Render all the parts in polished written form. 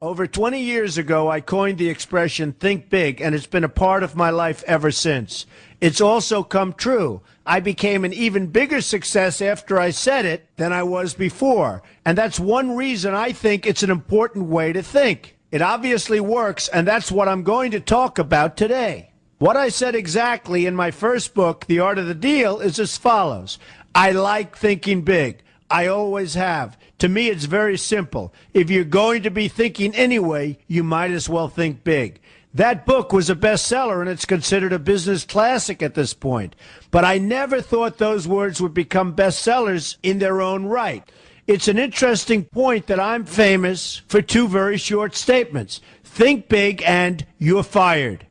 Over 20 years ago, I coined the expression think big, and it's been a part of my life ever since. It's also come true. I became an even bigger success after I said it than I was before. And that's one reason I think it's an important way to think. It obviously works, and that's what I'm going to talk about today. What I said exactly in my first book, The Art of the Deal, is as follows. I like thinking big. I always have. To me, it's very simple. If you're going to be thinking anyway, you might as well think big. That book was a bestseller, and it's considered a business classic at this point. But I never thought those words would become bestsellers in their own right. It's an interesting point that I'm famous for two very short statements. Think big and you're fired.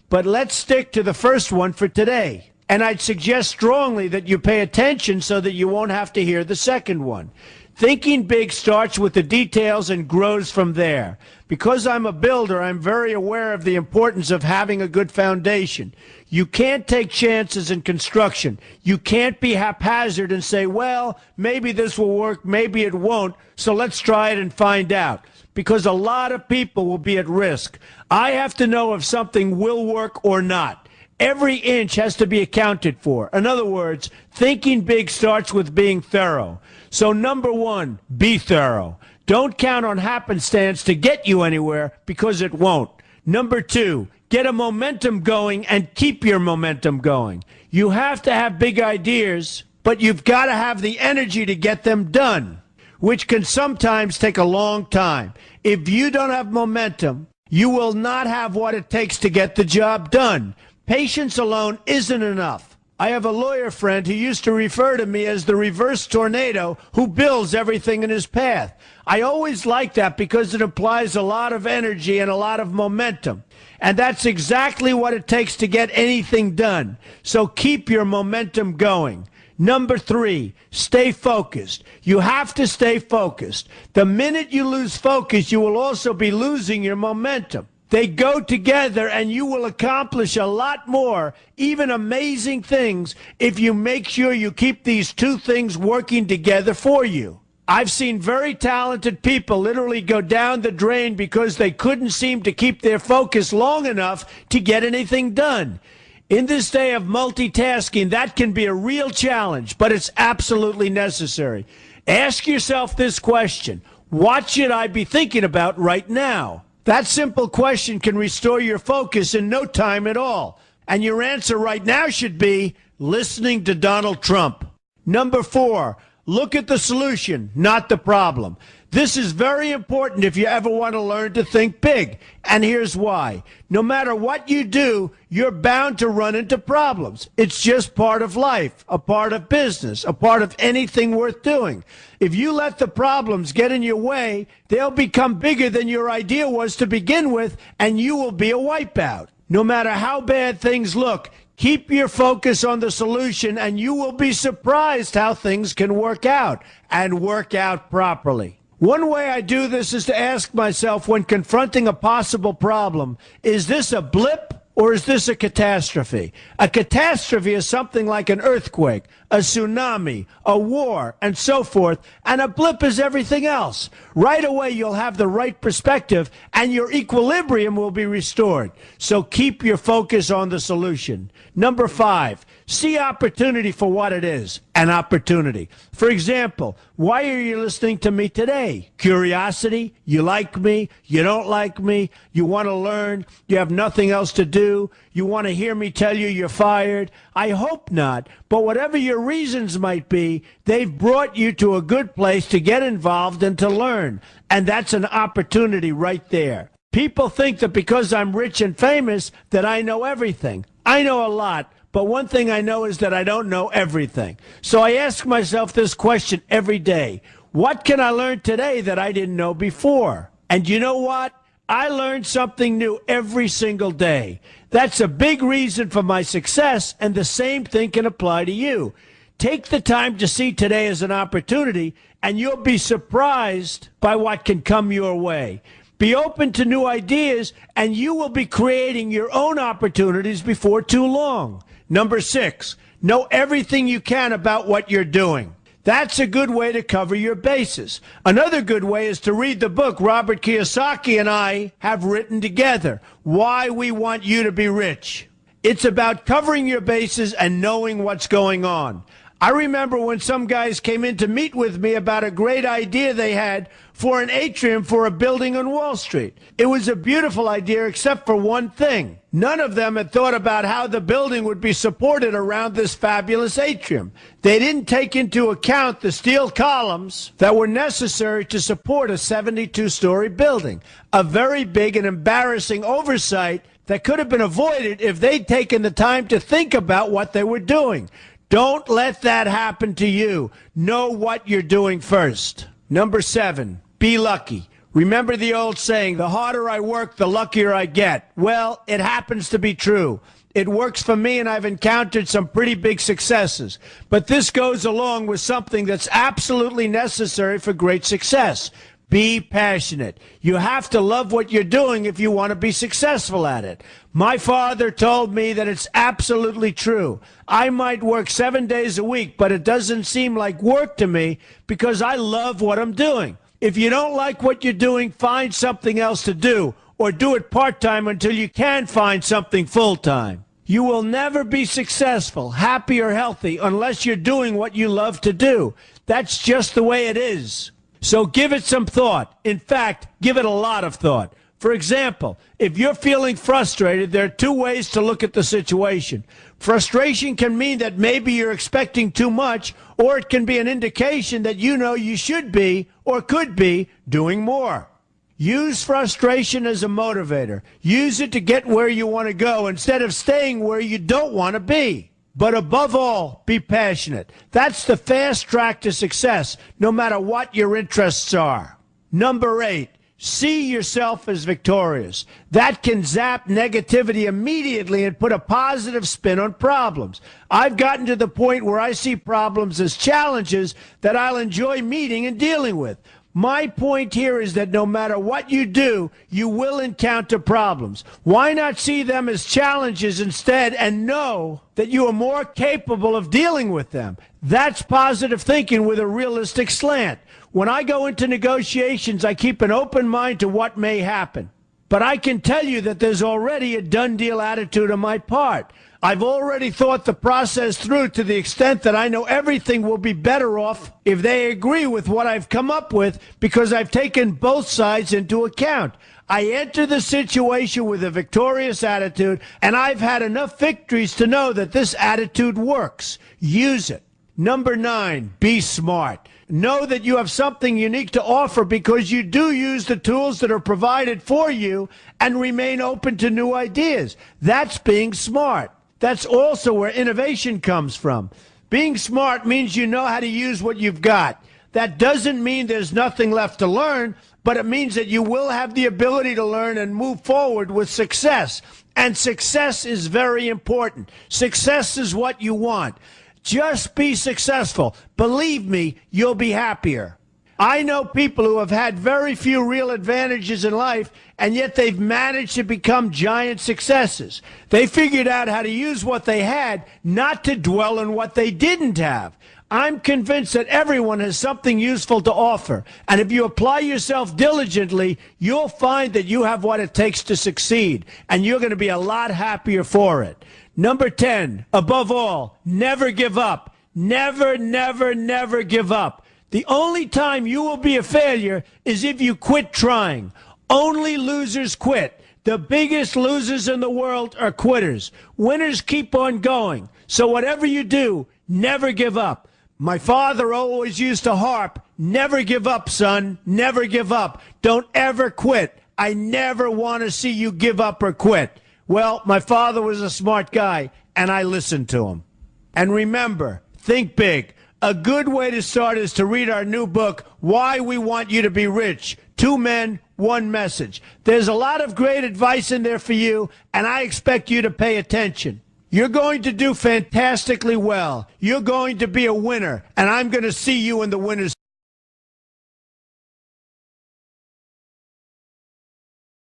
But let's stick to the first one for today. And I'd suggest strongly that you pay attention so that you won't have to hear the second one. Thinking big starts with the details and grows from there. Because I'm a builder, I'm very aware of the importance of having a good foundation. You can't take chances in construction. You can't be haphazard and say, well, maybe this will work, maybe it won't, so let's try it and find out. Because a lot of people will be at risk. I have to know if something will work or not. Every inch has to be accounted for. In other words, thinking big starts with being thorough. So number one, be thorough. Don't count on happenstance to get you anywhere, because it won't. Number two, get a momentum going and keep your momentum going. You have to have big ideas, but you've got to have the energy to get them done, which can sometimes take a long time. If you don't have momentum, you will not have what it takes to get the job done. Patience alone isn't enough. I have a lawyer friend who used to refer to me as the reverse tornado who builds everything in his path. I always like that because it implies a lot of energy and a lot of momentum. And that's exactly what it takes to get anything done. So keep your momentum going. Number three, stay focused. You have to stay focused. The minute you lose focus, you will also be losing your momentum. They go together, and you will accomplish a lot more, even amazing things, if you make sure you keep these two things working together for you. I've seen very talented people literally go down the drain because they couldn't seem to keep their focus long enough to get anything done. In this day of multitasking, that can be a real challenge, but it's absolutely necessary. Ask yourself this question: what should I be thinking about right now? That simple question can restore your focus in no time at all. And your answer right now should be listening to Donald Trump. Number four, look at the solution, not the problem. This is very important if you ever want to learn to think big. And here's why. No matter what you do, you're bound to run into problems. It's just part of life, a part of business, a part of anything worth doing. If you let the problems get in your way, they'll become bigger than your idea was to begin with, and you will be a wipeout. No matter how bad things look, keep your focus on the solution, and you will be surprised how things can work out, and work out properly. One way I do this is to ask myself, when confronting a possible problem, is this a blip or is this a catastrophe? A catastrophe is something like an earthquake, a tsunami, a war, and so forth, and a blip is everything else. Right away, you'll have the right perspective, and your equilibrium will be restored. So keep your focus on the solution. Number five, see opportunity for what it is, an opportunity. For example, why are you listening to me today? Curiosity? You like me? You don't like me? You want to learn? You have nothing else to do? You want to hear me tell you you're fired? I hope not, but whatever your reasons might be, they've brought you to a good place to get involved and to learn, and that's an opportunity right there. People think that because I'm rich and famous that I know everything. I know a lot, but one thing I know is that I don't know everything. So I ask myself this question every day. What can I learn today that I didn't know before? And you know what? I learn something new every single day. That's a big reason for my success, and the same thing can apply to you. Take the time to see today as an opportunity, and you'll be surprised by what can come your way. Be open to new ideas, and you will be creating your own opportunities before too long. Number six, know everything you can about what you're doing. That's a good way to cover your bases. Another good way is to read the book Robert Kiyosaki and I have written together, Why We Want You to Be Rich. It's about covering your bases and knowing what's going on. I remember when some guys came in to meet with me about a great idea they had for an atrium for a building on Wall Street. It was a beautiful idea except for one thing. None of them had thought about how the building would be supported around this fabulous atrium. They didn't take into account the steel columns that were necessary to support a 72-story building, a very big and embarrassing oversight that could have been avoided if they'd taken the time to think about what they were doing. Don't let that happen to you. Know what you're doing first. Number 7, be lucky. Remember the old saying, the harder I work, the luckier I get. Well, it happens to be true. It works for me, and I've encountered some pretty big successes. But this goes along with something that's absolutely necessary for great success. Be passionate. You have to love what you're doing if you want to be successful at it. My father told me that it's absolutely true. I might work 7 days a week, but it doesn't seem like work to me because I love what I'm doing. If you don't like what you're doing, find something else to do, or do it part-time until you can find something full-time. You will never be successful, happy, or healthy unless you're doing what you love to do. That's just the way it is. So give it some thought. In fact, give it a lot of thought. For example, if you're feeling frustrated, there are 2 ways to look at the situation. Frustration can mean that maybe you're expecting too much, or it can be an indication that you know you should be or could be doing more. Use frustration as a motivator. Use it to get where you want to go instead of staying where you don't want to be. But above all, be passionate. That's the fast track to success, no matter what your interests are. Number 8, see yourself as victorious. That can zap negativity immediately and put a positive spin on problems. I've gotten to the point where I see problems as challenges that I'll enjoy meeting and dealing with. My point here is that no matter what you do, you will encounter problems. Why not see them as challenges instead and know that you are more capable of dealing with them? That's positive thinking with a realistic slant. When I go into negotiations, I keep an open mind to what may happen. But I can tell you that there's already a done deal attitude on my part. I've already thought the process through to the extent that I know everything will be better off if they agree with what I've come up with because I've taken both sides into account. I enter the situation with a victorious attitude, and I've had enough victories to know that this attitude works. Use it. Number 9, be smart. Know that you have something unique to offer because you do use the tools that are provided for you and remain open to new ideas. That's being smart. That's also where innovation comes from. Being smart means you know how to use what you've got. That doesn't mean there's nothing left to learn, but it means that you will have the ability to learn and move forward with success. And success is very important. Success is what you want. Just be successful. Believe me, you'll be happier. I know people who have had very few real advantages in life, and yet they've managed to become giant successes. They figured out how to use what they had, not to dwell on what they didn't have. I'm convinced that everyone has something useful to offer, and if you apply yourself diligently, you'll find that you have what it takes to succeed, and you're going to be a lot happier for it. Number 10, above all, never give up. Never, never, never give up. The only time you will be a failure is if you quit trying. Only losers quit. The biggest losers in the world are quitters. Winners keep on going. So whatever you do, never give up. My father always used to harp, never give up, son, never give up. Don't ever quit. I never want to see you give up or quit. Well, my father was a smart guy, and I listened to him. And remember, think big. A good way to start is to read our new book, Why We Want You to Be Rich. 2 men, 1 message. There's a lot of great advice in there for you, and I expect you to pay attention. You're going to do fantastically well. You're going to be a winner, and I'm going to see you in the winner's